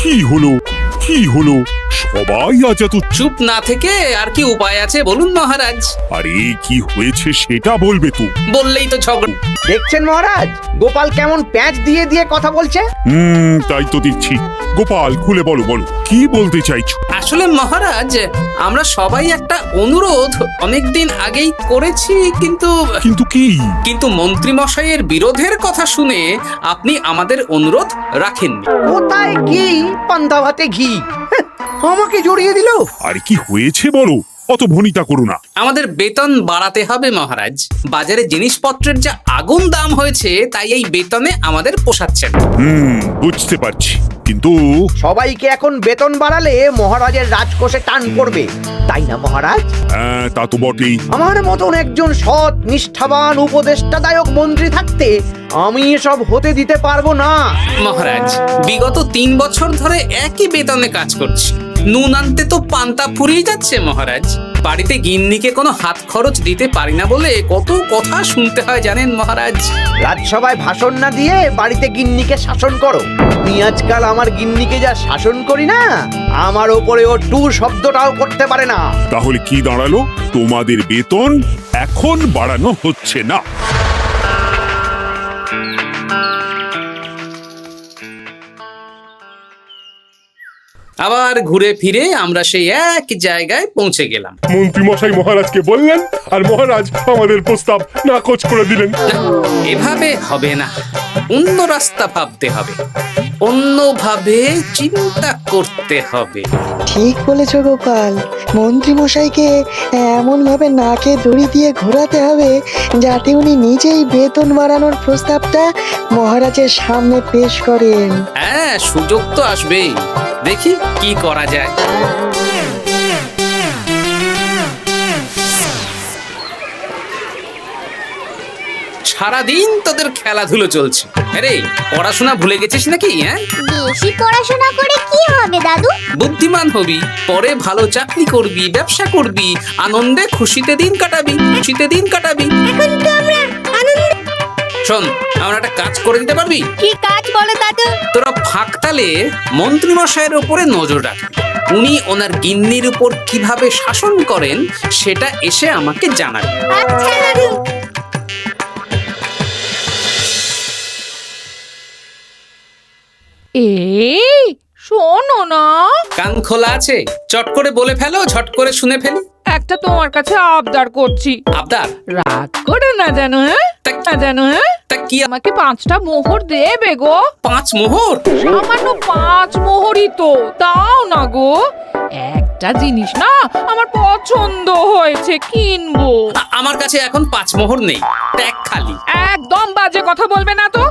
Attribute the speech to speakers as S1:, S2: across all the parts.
S1: কি হলো কি হলো? সবাই আজ এত
S2: চুপ না থেকে আর কি উপায় আছে বলুন মহারাজ?
S1: আরে কি হয়েছে সেটা বলবে তো।
S2: বললেই তো ঝগড়া।
S3: দেখছেন মহারাজ, গোপাল কেমন প্যাঁচ দিয়ে দিয়ে কথা বলছে।
S1: তাই তো দেখছি। গোপাল খুলে বলো বলো, কি বলতে চাইছো?
S2: আসলে মহারাজ, আমরা সবাই একটা অনুরোধ অনেকদিন আগেই করেছি, কিন্তু
S1: কিন্তু কি?
S2: কিন্তু মন্ত্রী মশাইয়ের বিরোধের কথা শুনে আপনি আমাদের অনুরোধ রাখেননি।
S3: কোথায় কি পান্তা ভাতে ঘি, হ্যাঁ, আমাকে জড়িয়ে দিল।
S1: আরে কি হয়েছে বলো, অত ভনিতা করো না।
S2: আমাদের বেতন বাড়াতে হবে মহারাজ। বাজারে জিনিসপত্রের যা আগুন দাম হয়েছে, তাই এই বেতনে আমাদের পোষাচ্ছে না।
S1: বুঝতে পারছি, কিন্তু
S3: সবাইকে এখন বেতন বাড়ালে মহারাজের রাজকোষে টান পড়বে, তাই না মহারাজ?
S1: হ্যাঁ, তা তো বটেই।
S3: আমার মতন একজন সৎ নিষ্ঠাবান উপদেষ্টাদায়ক মন্ত্রী থাকতে আমি এসব হতে দিতে পারবো না।
S2: মহারাজ, বিগত 3 বছর ধরে একই বেতনে কাজ করছি। নুন আনতে তো পান্তা ফুরিয়ে যাচ্ছে মহারাজ। বাড়িতে গিন্নিকে কোনো হাত খরচ দিতে পারি না বলে কত কথা শুনতে হয় জানেন মহারাজ।
S3: রাজসভায় ভাষণ না দিয়ে বাড়িতে গিন্নিকে শাসন করো। আমি আজকাল আমার গিন্নিকে যা শাসন করি না, আমার ওপরে ও টু শব্দটাও করতে পারে না।
S1: তাহলে কি দাঁড়ালো? তোমাদের বেতন এখন বাড়ানো হচ্ছে না।
S2: আবার ঘুরে ফিরে আমরা সেই এক জায়গায় পৌঁছে গেলাম।
S4: মন্ত্রী মশাই মহারাজকে বললেন, আর মহারাজ আমাদের প্রস্তাব নাকচ করে দিলেন।
S2: এভাবে হবে না, অন্য রাস্তা ভাবতে হবে, অন্যভাবে চিন্তা করতে হবে।
S5: ঠিক বলেছ গোপাল, মন্ত্রী মশাইকে এমন ভাবে নাকে দড়ি দিয়ে ঘোরাতে হবে যাতে উনি নিজেই বেতন বাড়ানোর প্রস্তাবটা মহারাজের সামনে পেশ করেন।
S2: হ্যাঁ, সুযোগ তো আসবেই। দেখি কি করা যায়। সারাদিন তোদের খেলাধুলো চলছে। আরে পড়াশোনা ভুলে গেছিস নাকি? হ্যাঁ,
S6: বেশি পড়াশোনা করে কি হবে দাদু?
S2: বুদ্ধিমান হবি, পরে ভালো চাকরি করবি, ব্যবসা করবি, আনন্দে খুশিতে দিন কাটাবি, খুশিতে দিন কাটাবি।
S6: এখন তো আমরা আনন্দ।
S2: শোন, আমার একটা কাজ করে দিতে পারবি?
S6: কি কাজ বলো দাদু?
S2: তোরা ফাঁকতালে মন্ত্রী মশাইয়ের উপরে নজর রাখবি। উনি ওনার গিন্নির উপর কিভাবে শাসন করেন সেটা এসে আমাকে জানাবে।
S6: আচ্ছা দাদু।
S7: এই শোনো না,
S2: কান খোলা আছে? চট করে বলে ফেলো, ঝট করে শুনে ফেলি।
S7: একটা তোমার কাছে আবদার করছি।
S2: আবদার?
S7: রাগ করে না জানো, হ্যাঁ না জানো, হ্যাঁ
S2: তা কি?
S7: আমাকে 5টা মোহর দেবে গো।
S2: 5 মোহর?
S7: সামান্য 5 মোহরই তো, দাও না গো। একটা জিনিস না আমার পছন্দ হয়েছে, কিনবো।
S2: আমার কাছে এখন 5 মোহর নেই, ট্যাগ খালি।
S7: একদম বাজে কথা বলবে না তো।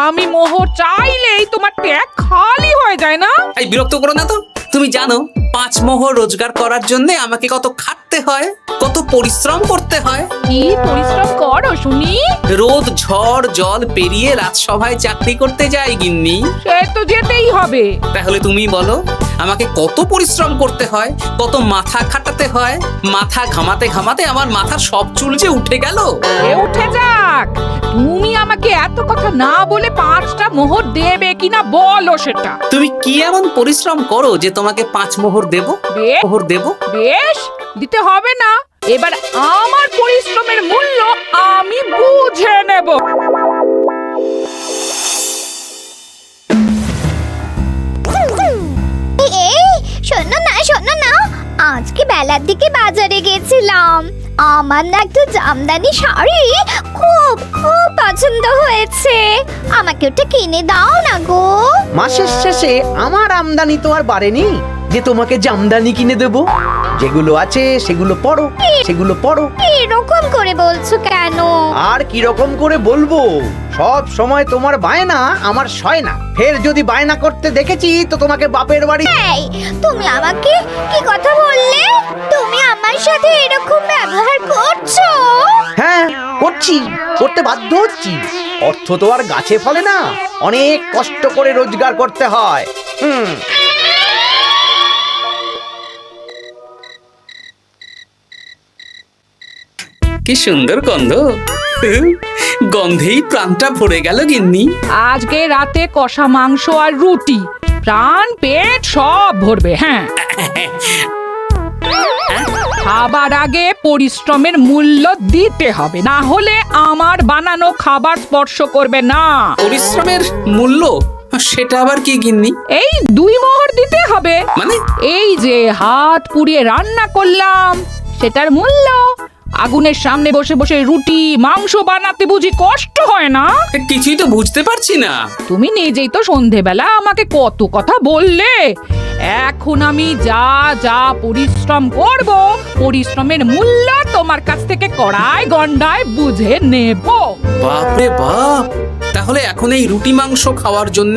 S7: আমি মোহর চাইলেই তোমার ট্যাগ খালি হয়ে যায় না।
S2: এই বিরক্ত করো না তো। তুমি জানো 5 মোহর রোজগার করার জন্য আমাকে কত খাটতে হয়, কত পরিশ্রম করতে হয়।
S7: কি পরিশ্রম করো শুনি?
S2: রোদ ঝড় জল পেরিয়ে রাজসভায় চাকরি করতে যাই গিন্নি।
S7: সে তো যেতেই হবে।
S2: তাহলে তুমি বলো, আমাকে কত পরিশ্রম করতে হয়, কত মাথা খাটাতে হয়। মাথা ঘামাতে ঘামাতে আমার মাথার সব চুল যে উঠে গেল।
S7: এ উঠে যাক, তুমি আমাকে এত কথা না বলে 5টা মোহর দেবে কিনা বলো সেটা।
S2: তুমি কি এমন পরিশ্রম করো যে তোমাকে 5 মোহর দেব?
S7: বে-
S2: মোহর দেব?
S7: বেশ, দিতে হবে না। এবার আমার পরিশ্রমের মূল্য আমি বুঝে নেব।
S6: এই শোনো না, আজকে বেলার দিকে বাজারে গেছিলাম। আমার না একটু জামদানি শাড়ি খুব খুব পছন্দ হয়েছে। আমাকে ওটা কিনে দাও না গো।
S3: মাসের শেষে আমার আমদানি তো আর বাড়েনি যে তোমাকে জামদানি কিনে দেব। যেগুলো আছে সেগুলো পড়ো, সেগুলো পড়ো।
S6: এরকম করে বলছো কেন?
S3: আর কি রকম করে বলবো? সব সময় তোমার বায়না আমার সয় না। ফের যদি বায়না করতে দেখেছি তো তোমাকে বাপের বাড়ি।
S6: এই, তুমি আমাকে কি কথা বললে? তুমি আমার সাথে এরকম ব্যবহার করছো?
S3: হ্যাঁ, করছি, করতে বাধ্য হচ্ছি। অর্থ তো আর গাছে ফলে না, অনেক কষ্ট করে রোজগার করতে হয়।
S2: কি সুন্দর গন্ধ। গন্ধেই প্রাণটা ভরে গেল গিন্নি।
S7: আজকে রাতে কষা মাংস আর রুটি, প্রাণ পেট সব ভরবে। হ্যাঁ, খাবার আগে পরিশ্রমের মূল্য দিতে হবে, না হলে আমার বানানো খাবার স্পর্শ করবে না।
S2: পরিশ্রমের মূল্য সেটা আবার কি গিন্নি?
S7: এই 2 মোহর দিতে হবে।
S2: মানে
S7: এই যে হাত পুড়িয়ে রান্না করলাম সেটার মূল্য। আগুনের সামনে বসে বসে রুটি মাংস বানাতে বুঝি কষ্ট হয় না?
S2: কিছুই তো বুঝতে পারছি না।
S7: তুমি নিজেই তো সন্ধেবেলা আমাকে কত কথা বললে। এখন আমি যা যা পরিশ্রম করব, পরিশ্রমের মূল্য তোমার কাছ থেকে কড়াই গন্ডায় বুঝে নেব।
S2: বাপরে বাপ, তাহলে এখন এই রুটি মাংস খাওয়ার জন্য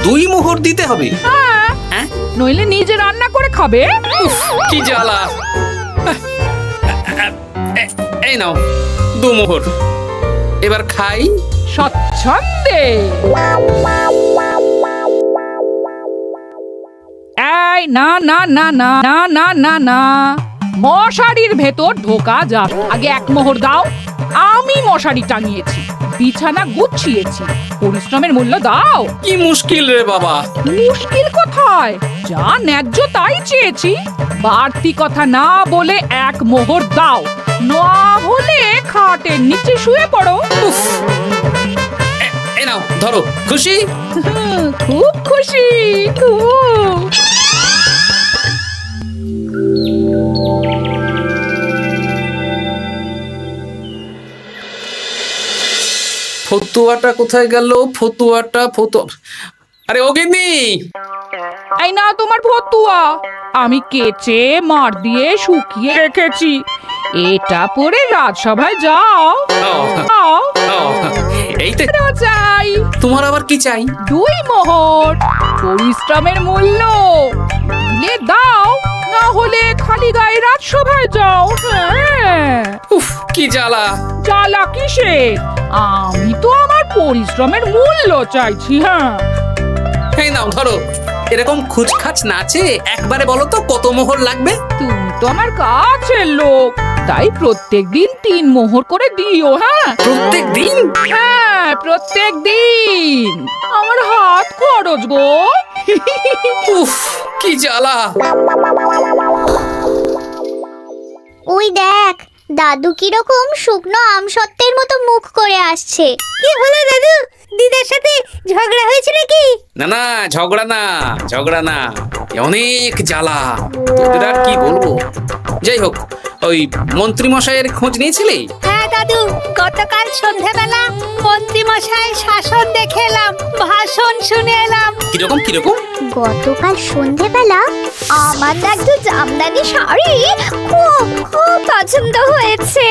S2: 2 মোহর দিতে হবে? হ্যাঁ,
S7: নইলে নিজে রান্না করে খাবে।
S2: উফ, কি জ্বালা। এই নাও 2 মোহর, এবার খাই।
S7: স্বচ্ছন্দে। এই না না না না না না না না, মশারির ভেতর ঢোকা যাক। আগে 1 মোহর দাও। আমি মশারি টাঙিয়েছি, বিছানা গুছিয়েছি, পরিশ্রমের মূল্য দাও।
S2: কি মুশকিল রে বাবা।
S7: মুশকিল কোথায়? যা ন্যায্য তাই চেয়েছি। বাড়তি কথা না বলে 1 মোহর দাও, না হলে খাটের নিচে শুয়ে পড়ো।
S2: উফ, এই নাও ধরো। খুশি?
S7: খুব খুশি, খুব।
S2: ফতুয়াটা কোথায় গেল? ফতুয়া। আরে ও গিন্নি,
S7: এই না তোমার ফতুয়া, আমি কেচে মার দিয়ে শুকিয়ে রেখেছি। এটা পরে রাজসভায় যাও।
S2: ও,
S7: যাও।
S2: ও, এই তো।
S7: আরো চাই
S2: তোমার আবার কি চাই?
S7: 2 মোহর, পরিশ্রমের মূল্য দিলে দাও, না হলে খালি গায়ে রাজসভায় যাও। হ্যাঁ,
S2: উফ, কি জ্বালা।
S7: জ্বালা কিসে? আমি তো আমার পরিশ্রমের মূল্য চাইছি। হ্যাঁ,
S2: এই নাও ধরো। এরকম খুচখাচ নাচে একবারে বলো তো কত মোহর লাগবে?
S7: তুমি তো আমার কাছের লোক, তাই প্রত্যেকদিন 3 মোহর করে দিও। হ্যাঁ,
S2: প্রত্যেক দিন?
S7: হ্যাঁ, প্রত্যেকদিন। আমার হাত খরচ গো।
S2: উফ, কি জ্বালা।
S6: ওই দেখ, দাদু কিরকম শুকনো আমসত্ত্বের মতো মুখ করে আসছে। কি হলো দাদু? দিদার সাথে ঝগড়া হয়েছে নাকি?
S2: না না, ঝগড়া না, অনেক জ্বালা। তোদের আর কি বলবো। যাই হোক, ওই মন্ত্রী মশাইয়ের খোঁজ নিয়েছিলি?
S6: হ্যাঁ দাদু, গতকাল সন্ধ্যাবেলা মন্ত্রী মশাই শাসন দেখে এলাম, ভাষণ শুনে এলাম।
S2: কিরকম?
S6: গতকাল সন্ধ্যাবেলা আমার না একটু জামদানি শাড়ি খুব খুব পছন্দ হয়েছে।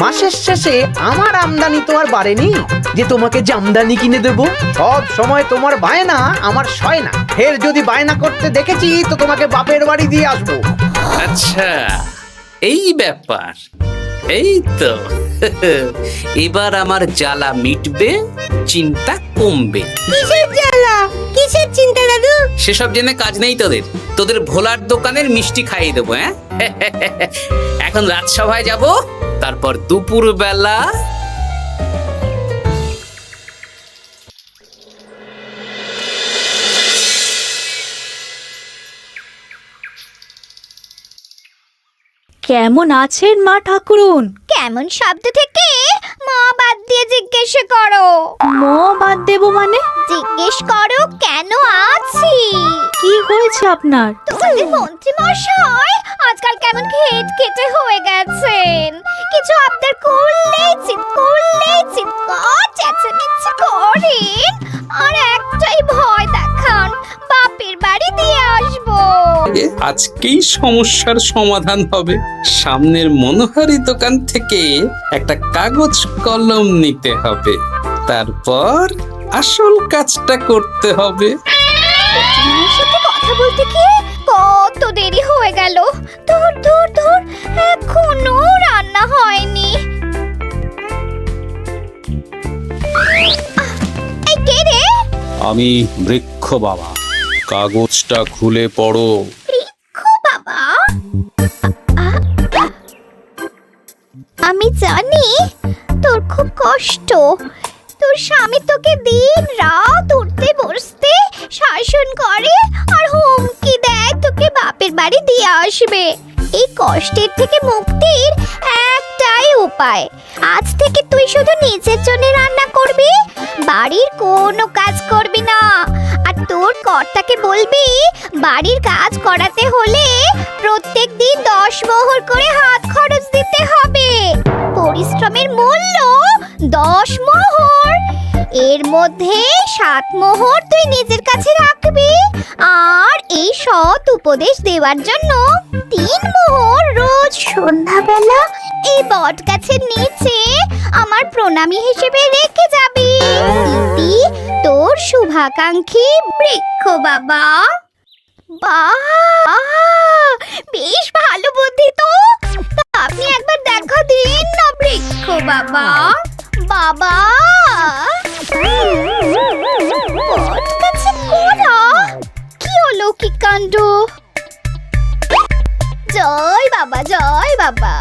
S3: মাসের শেষে আমার আমদানি তো আর বাড়েনি যে তোমাকে জামদানি কিনে দেব। সব সময় তোমার বায়না আমার সয় না। ফের যদি বায়না করতে দেখেছি তো তোমাকে বাপের বাড়ি দিয়ে আসবো।
S2: আচ্ছা, এই ব্যাপার। এই তো, এবার আমার জ্বালা মিটবে, চিন্তা কমবে।
S6: কিসের জ্বালা, কিসের চিন্তা দাদু?
S2: সেসব জেনে কাজ নেই তোদের ভোলার দোকানের মিষ্টি খাইয়ে দেবো। হ্যাঁ, এখন রাজসভায় যাব, তারপর দুপুর বেলা
S8: কেমন আছেন মা ঠাকুরুন?
S6: কেমন শব্দ থেকে মা বাদ দিয়ে জিজ্ঞেস করো।
S8: মা বাদ দেব মানে?
S6: জিজ্ঞেস করো কেন আছি।
S8: কি হয়েছে আপনার?
S6: তোমাদের মন্ত্রী মশাই আজকাল কেমন খেটে হয়ে গেছেন। কিছু আবদার করলেই চিৎকার চেঁচামেচি করেন, আর একটাই ভয় দেখান, বাপের বাড়ি দিয়ে আসবো।
S2: আজকেই সমস্যার সমাধান হবে। সামনের মনোহারি দোকান থেকে একটা কাগজ কলম নিতে হবে, তারপর আসল কাজটা করতে হবে।
S6: তোমার সাথে কথা বলতে গিয়ে কত দেরি হয়ে গেল। ধুর, এখনো রান্না হয়নি। এই কে রে?
S9: আমি বৃক্ষ বাবা, কাগজটা খুলে পড়ো।
S6: বাবা, আমি জানি তোর খুব কষ্ট, তোর স্বামী তোকে দিন রাত উঠতে বসতে শাসন করে আর হুমকি দেয় তোকে বাপের বাড়ি দিয়ে আসবে। এই কষ্টের থেকে মুক্তির একটাই উপায়, আজ থেকে তুই শুধু নিজের জন্য রান্না করবি, বাড়ির কোনো কাজ করবি না। আর তোর কর্তাকে বলবি বাড়ির কাজ করাতে হলে প্রত্যেক দিন 10 মোহর করে হাত খরচ দিতে হবে। পরিশ্রমের মূল্য 10 মোহর, এর মধ্যে 7 মোহর তুই নিজের কাছে রাখবি, আর এই সৎ উপদেশ দেওয়ার জন্য 3 মোহর রোজ সন্ধ্যাবেলা এই বট গাছের নিচে আমার প্রণামী হিসেবে রেখে যাবি। ইতি তোর শুভাকাঙ্ক্ষী বৃক্ষ বাবা। বাহ, বেশ ভালো বুদ্ধি তো। আপনি একবার দেখা দিন না বৃক্ষ বাবা। বাবা, বটগাছে কোরা, কি অলৌকিক কাণ্ড! জয় বাবা, জয় বাবা।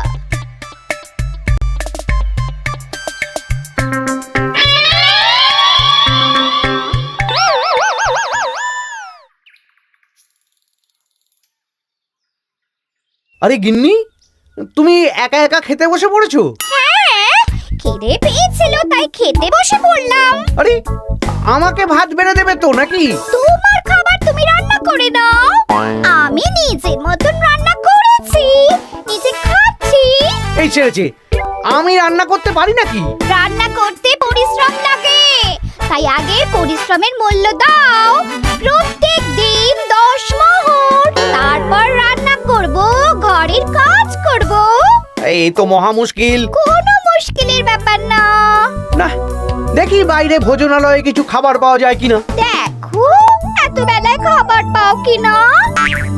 S3: আরে গিন্নি, তুমি একা একা খেতে বসে পড়েছো?
S6: হ্যাঁ, খিদে পেয়েছিল তাই খেতে বসে পড়লাম।
S3: আরে আমাকে ভাত বেড়ে দেবে তো নাকি?
S6: তোমার খাবার তুমি রান্না করে দাও, আমি নিজের মতন রান্না করেছি, নিজে খাচ্ছি।
S3: এই ছেড়েছে, আমি রান্না করতে পারি নাকি?
S6: রান্না করতে পরিশ্রম লাগে, তাই আগে পরিশ্রমের মূল্য দাও। প্রত্যেক দিন 10 মোহর, তারপর রান্না করব, ঘরের কাজ করব।
S3: এই তো মহা মুশকিল।
S6: কোনো মুশকিলের ব্যাপার না।
S3: না, দেখি বাইরে ভোজনালয়ে কিছু খাবার পাওয়া যায় কিনা।
S6: দেখো এত বেলায় খাবার পাও কিনা।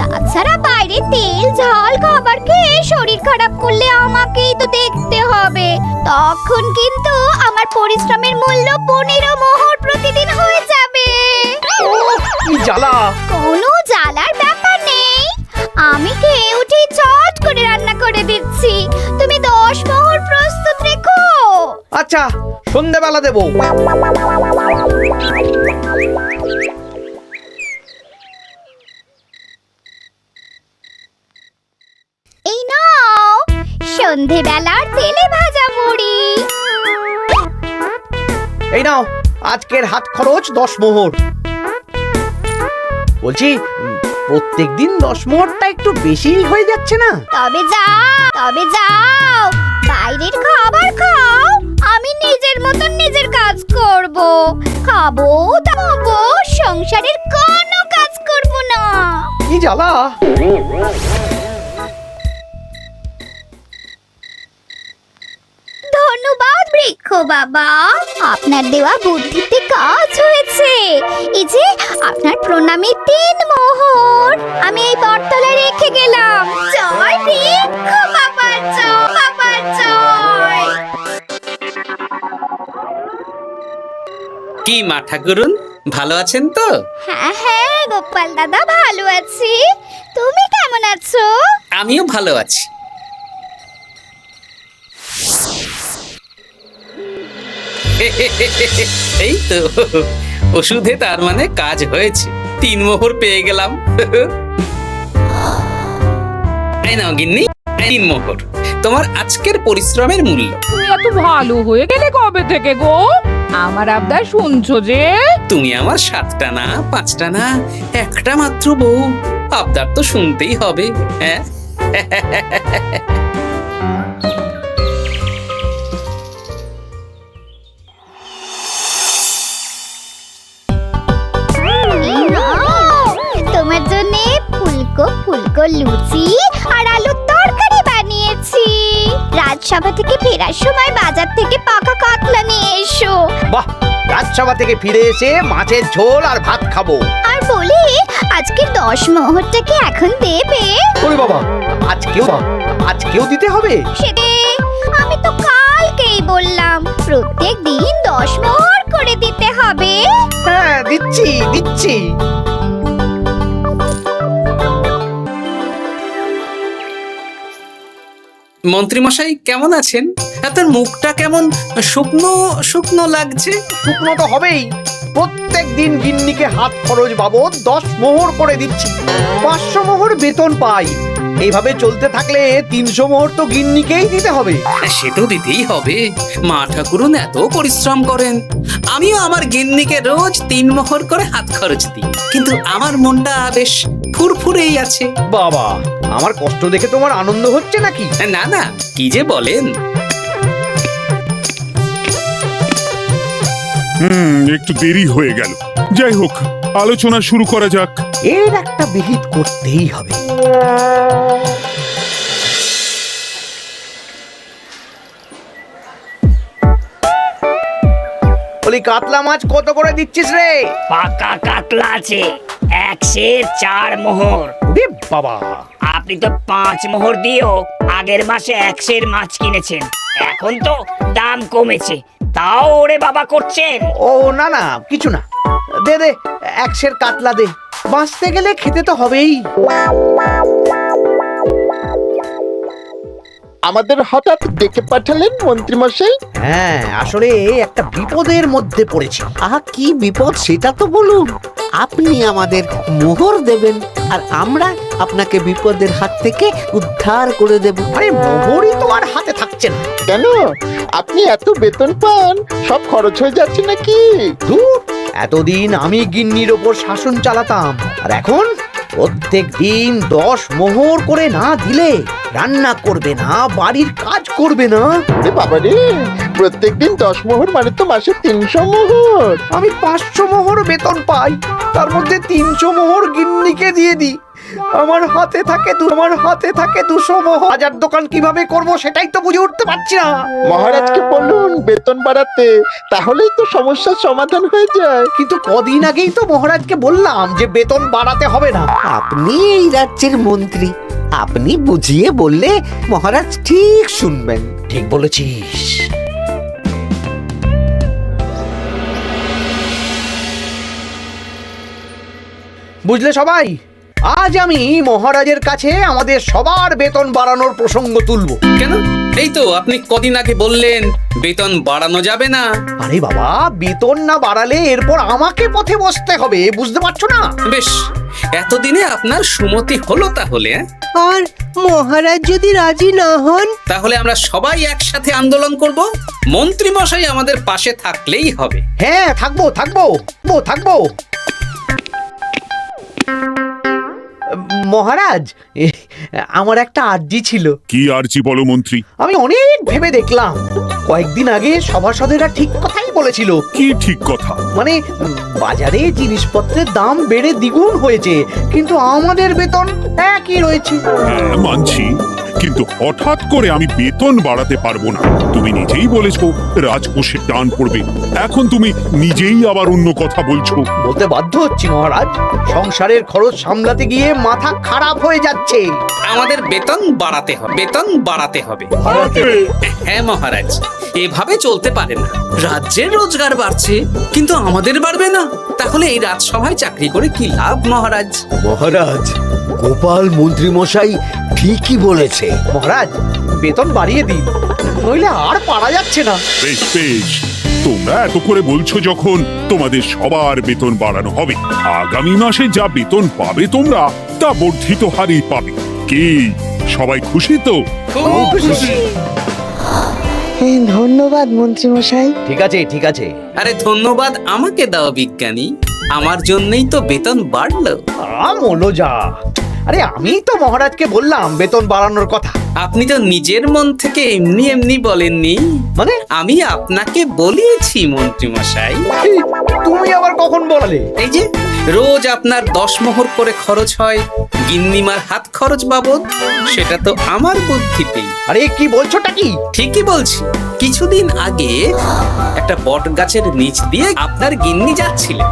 S6: তাছাড়া বাইরে তেল ঝাল খাবার খেয়ে শরীর খারাপ করলে আমাকেই তো দেখতে হবে। তখন কিন্তু আমার পরিশ্রমের মূল্য 15 মোহর প্রতিদিন হয়ে যাবে।
S3: কি জ্বালা!
S6: কোনো জ্বালার ব্যাপার নেই, আমি খেয়ে উঠে চট করে রান্না করে দিচ্ছি। তুমি 10 মোহর প্রস্তুত রেখো।
S3: আচ্ছা, সন্ধ্যাবেলা দেবো।
S6: এই নাও সন্ধেবেলার তেলে ভাজা মুড়ি।
S3: এই নাও আজকের হাত খরচ 10 মোহর। বলছি, প্রত্যেকদিন 10 মোহরটা একটু বেশি হয়ে যাচ্ছে না?
S6: তবে যাও, বাইরের খাবার খাও, আমি নিজের মতন নিজের কাজ করব, খাবো দাবো, সংসারের কোনো কাজ করব না।
S3: কি জ্বালা!
S6: ধন্যবাদ বৃক্ষ বাবা, আপনার দেওয়া বুদ্ধিতে কাজ হয়েছে। এই যে আপনার প্রণামী 3 মোহর আমি এই বটতলায় রেখে গেলাম। জয় বৃক্ষ বাবা, জয় বাবা, জয়।
S2: কি মা ঠাকুরুন, ভালো আছেন তো?
S6: হ্যাঁ হ্যাঁ গোপাল দাদা, ভালো আছি। তুমি কেমন আছো?
S2: আমিও ভালো আছি। এই তো ওষুধে তার মানে কাজ হয়েছে, 3 মোহর পেয়ে গেলাম। এই নাও গিন্নি, 3 মোহর তোমার আজকের পরিশ্রমের মূল্য।
S7: তুমি এত ভালো হয়ে গেলে কবে থেকে গো? আমার আবদার শুনছো যে?
S2: তুমি আমার 7টা না 5টা না, একটা মাত্র বউ, আবদার তো শুনতেই হবে। হ্যাঁ,
S6: এই নাও, তোমার জন্য ফুলকো ফুলকো লুচি আর আলুর তরকারি বানিয়েছি। রাজসভা থেকে ফেরার সময় বাজার থেকে পাকা কাতলা নিয়ে এসো।
S3: বাহ, রাজসভা থেকে ফিরে এসে মাছের ঝোল আর ভাত খাবো।
S6: আর বলি, আজকের 10 মোহরটা কি এখন দেবে?
S3: ওরে বাবা, আজকেও দিতে হবে?
S6: সেটা আমি তো কালকেই বললাম, প্রত্যেক দিন 10 মোহর করে দিতে হবে।
S3: হ্যাঁ, দিচ্ছি।
S2: মন্ত্রীমশাই কেমন আছেন? আপনার মুখটা কেমন শুকনো শুকনো লাগছে।
S3: শুকনো তো হবেই। প্রত্যেক দিন গিন্নিকে হাত খরচ বাবদ 10 মোহর করে দিচ্ছি। 500 মোহর বেতন পাই। এইভাবে চলতে থাকলে 300 মোহর তো গিন্নিকেই দিতে হবে।
S2: সে তো দিতেই হবে, মা ঠাকুরুন এত পরিশ্রম করেন। আমিও আমার গিন্নিকে রোজ 3 মোহর করে হাত খরচ দিই, কিন্তু আমার মনটা বেশ ফুরফুরেই আছে।
S3: বাবা, আমার কষ্ট দেখে তোমার আনন্দ হচ্ছে নাকি?
S2: না না, কি যে বলেন।
S1: একটু দেরি হয়ে গেল। যাই হোক, আলোচনা শুরু করা যাক।
S3: এর একটা বিহিত করতেই হবে। বলি, কাতলা মাছ কত করে দিচ্ছিস রে?
S10: পাকা কাতলা আছে 104 মোহর।
S3: ওরে বাবা,
S10: আপনি তো 5 মোহর দিয়েও আগের মাসে 100 মাছ কিনেছেন, এখন তো দাম কমেছে, তাও ওরে বাবা করছেন।
S3: ও না না, কিছু না। দে দে, 100 কাতলা দে। বাঁচতে গেলে খেতে তো হবেই।
S11: আমাদের হঠাৎ ডেকে পাঠালেন মন্ত্রীমশাই?
S3: হ্যাঁ, আসলে একটা বিপদের মধ্যে পড়েছি।
S12: আহা, কি বিপদ সেটা তো বলুন। আপনি আমাদের মোহর দেবেন আর আমরা আপনাকে বিপদের হাত থেকে উদ্ধার করে দেব।
S3: আরে মোহরই তো আর হাতে থাকছে না।
S11: কেন, আপনি এত বেতন পান, সব খরচ হয়ে যাচ্ছে নাকি?
S3: ধুর, এতদিন আমি গিন্নির ওপর শাসন চালাতাম, আর এখন প্রত্যেক দিন 10 মোহর করে না দিলে রান্না করবে না, বাড়ির কাজ করবে না।
S11: এ বাবা রে, প্রত্যেকদিন 10 মোহর মানে তো মাসে 300 মোহর।
S3: আমি 500 মোহর বেতন পাই, তার মধ্যে 300 মোহর গিন্নিকে দিয়ে দিই। আমার হাতে থাকে 200 মোহর। বাজার দোকান কিভাবে করব সেটাই তো বুঝে উঠতে পারছি না।
S11: মহারাজকে বলুন বেতন বাড়াতে, তাহলেই তো সমস্যার সমাধান হয়ে যায়।
S3: কিন্তু কদিন আগেই তো মহারাজকে বললাম যে বেতন বাড়াতে হবে না।
S12: আপনি এই রাজ্যের মন্ত্রী, আপনি বুঝিয়ে বললে মহারাজ ঠিক শুনবেন।
S3: ঠিক বলেছিস। বুঝলে সবাই, আজ আমি মহারাজের কাছে আমাদের সবার বেতন বাড়ানোর প্রসঙ্গ তুলব।
S2: কেন? এই তো আপনি কদিন আগে বললেন বেতন বাড়ানো যাবে না।
S3: আরে বাবা, বেতন না বাড়ালে এরপর আমাকে পথে বসতে হবে, বুঝতে পারছো না?
S2: বেশ, এতদিনে আপনার সুমতি হলো তাহলে।
S5: আর মহারাজ যদি রাজি না হন?
S2: তাহলে আমরা সবাই একসাথে আন্দোলন করব। মন্ত্রী মশাই আমাদের পাশে থাকলেই হবে।
S3: হ্যাঁ, থাকবো থাকবো থাকবো। মহারাজ, আমার একটা আর্জি ছিল।
S1: কি আর্জি বলো মন্ত্রী?
S3: আমি অনেক ভেবে দেখলাম, কয়েকদিন আগে সভাসদেরা ঠিক কথাই বলেছিল।
S1: কি ঠিক কথা?
S3: মানে বাজারে জিনিসপত্রের দাম বেড়ে দ্বিগুণ হয়েছে, কিন্তু আমাদের বেতন একই রয়েছে।
S1: হ্যাঁ, মানছি, কিন্তু হঠাৎ করে আমি বেতন বাড়াতে পারবো না। তুমি নিজেই বলেছো রাজকোষে টান পড়বে, এখন তুমি নিজেই আবার অন্য কথা বলছো।
S3: বলতে বাধ্য হচ্ছি মহারাজ, সংসারের খরচ সামলাতে গিয়ে মাথা খারাপ হয়ে যাচ্ছে।
S2: আমাদের বেতন বাড়াতে হবে, বেতন বাড়াতে হবে। হ্যাঁ মহারাজ, এভাবে চলতে পারে না। রাজ্যের রোজগার বাড়ছে, কিন্তু আমাদের বাড়বে না। তাহলে এই রাজসভায় চাকরি করে কি লাভ মহারাজ?
S12: মহারাজ, গোপাল মন্ত্রী মশাই ঠিকই বলেছে।
S3: মহারাজ, বেতন বাড়িয়ে দিন, নইলে আর পারা যাচ্ছে না।
S1: বেশ বেশ, তোমরা এত করে বলছো যখন, তোমাদের সবার বেতন বাড়ানো হবে। আগামী মাসে যা বেতন পাবে তোমরা, তা বর্ধিত হারেই পাবে। কি সবাই খুশি তো?
S2: খুব খুশি।
S5: ধন্যবাদ মন্ত্রী মশাই।
S3: ঠিক আছে ঠিক আছে।
S2: আরে ধন্যবাদ আমাকে দাও বিজ্ঞানী, আমার জন্যই তো বেতন বাড়লো।
S3: মনোজা, আরে আমি তো মহারাজকে বললাম বেতন বাড়ানোর কথা।
S2: আপনি তো নিজের মন থেকে এমনি এমনি বলেননি,
S3: মানে
S2: আমি আপনাকে বলিয়েছি মন্ত্রী মশাই।
S3: তুমি আবার কখন বলালে?
S2: এই যে রোজ আপনার 10 মোহর করে খরচ হয় গিন্নিমার হাত খরচ বাবদ, সেটা তো আমার বুদ্ধিতেই।
S3: আরে কি বলছোটা কি?
S2: ঠিকই বলছি। কিছুদিন আগে একটা বট গাছের নিচ দিয়ে আপনার গিন্নি যাচ্ছিলেন।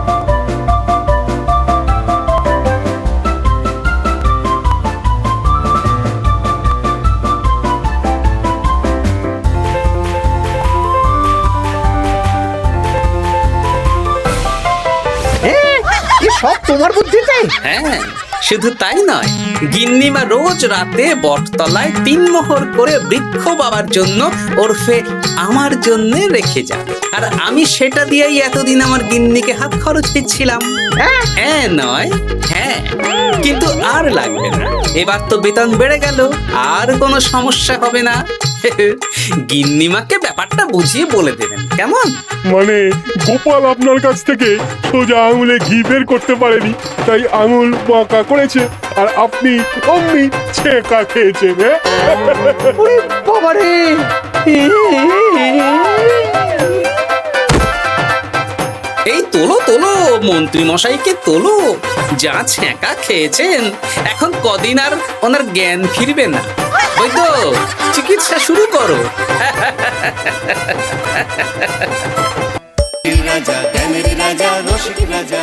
S3: সব তোমার বুদ্ধিতে?
S2: হ্যাঁ, শুধু তাই নয়, গিন্নিমা রোজ রাতে বটতলায় 3 মোহর করে বৃক্ষ বাবার জন্য ওরফে আমার জন্য রেখে যাবে। আর আমি সেটা দিয়েই এতদিন আমার গিন্নিকে হাত খরচ দিচ্ছিলাম। হ্যাঁ নয় হ্যাঁ, কিন্তু আর লাগবে না, এবার তো বেতন বেড়ে গেল, আর কোনো সমস্যা হবে না। গিন্নিমাকে ব্যাপারটা বুঝিয়ে বলে দেবেন, কেমন?
S4: মানে গোপাল আপনার কাছ থেকে সোজা আঙুলে ঘি বের করতে পারেনি, তাই আঙুল বাঁকা করেছে, আর আপনি অমনি ছেঁকা খেয়েছেন। হ্যাঁ?
S3: ওরে বাবারে!
S2: এই তোলো তোলো, মন্ত্রী মশাইকে তোলো, যা ছ্যাঁকা খেয়েছেন এখন কদিন আর ওনার জ্ঞান ফিরবে না। ওই তো চিকিৎসা শুরু করো।
S13: রাজা জ্ঞানের রাজা রসিক রাজা